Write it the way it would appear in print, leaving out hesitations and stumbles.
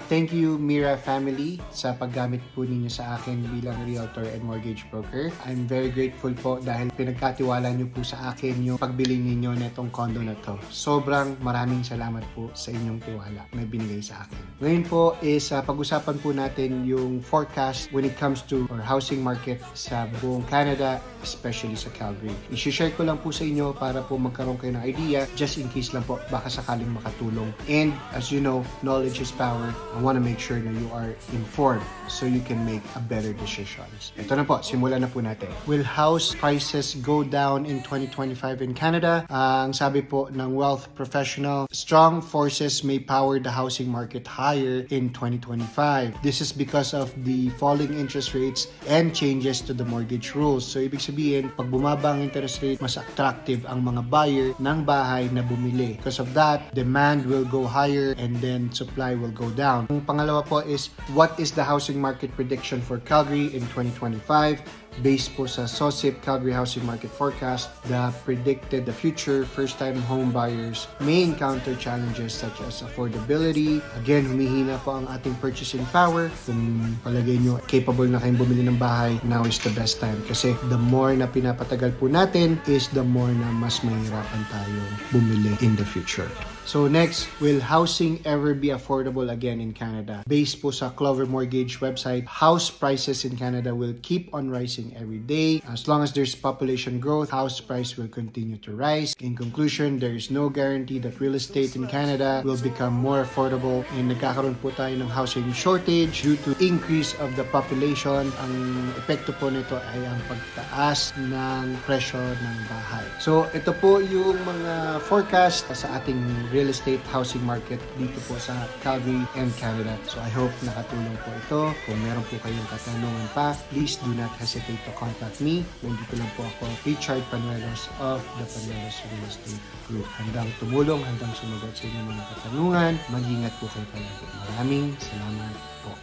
Thank you, Mira family, sa paggamit po ninyo sa akin bilang realtor and mortgage broker. I'm very grateful po dahil pinagkatiwala nyo po sa akin yung pagbili ninyo netong condo na to. Sobrang maraming salamat po sa inyong tiwala na binigay sa akin. Ngayon po is pag-usapan po natin yung forecast when it comes to our housing market sa buong Canada, especially sa Calgary. I-share ko lang po sa inyo para po magkaroon kayo ng idea, just in case lang po baka sakaling makatulong. And as you know, knowledge is power. I want to make sure na you are informed so you can make a better decisions. Ito na po, simulan na po natin. Will house prices go down in 2025 in Canada? Ang sabi po ng wealth professional, strong forces may power the housing market higher in 2025. This is because of the falling interest rates and changes to the mortgage rules. So ibig sabihin, pag bumaba ang interest rate, mas attractive ang mga buyer ng bahay na bumili. Because of that, demand will go higher and then supply will go down. Ang pangalawa po is, what is the housing market prediction for Calgary in 2025? Based po sa SOSIP Calgary Housing Market Forecast, the future first-time home buyers may encounter challenges such as affordability. Again, humihina po ang ating purchasing power. Kung palagay nyo capable na kayong bumili ng bahay, now is the best time. Kasi the more na pinapatagal po natin is the more na mas mahirapan tayong bumili in the future. So next, will housing ever be affordable again in Canada? Based po sa Clover Mortgage website, house prices in Canada will keep on rising every day. As long as there's population growth, house price will continue to rise. In conclusion, there is no guarantee that real estate in Canada will become more affordable, and nagkakaroon po tayo ng housing shortage due to increase of the population. Ang epekto po nito ay ang pagtaas ng presyo ng bahay. So ito po yung mga forecast sa ating real estate housing market dito po sa Calgary and Canada. So I hope nakatulong po ito. Kung meron po kayong katanungan pa, please do not hesitate to contact me. Nandito lang po ako, Richard Panuelos of the Panuelos Real Estate Group. Handang tumulong, handang sumagot sa inyong mga katanungan. Mag-ingat po kayo palagi. Maraming salamat po.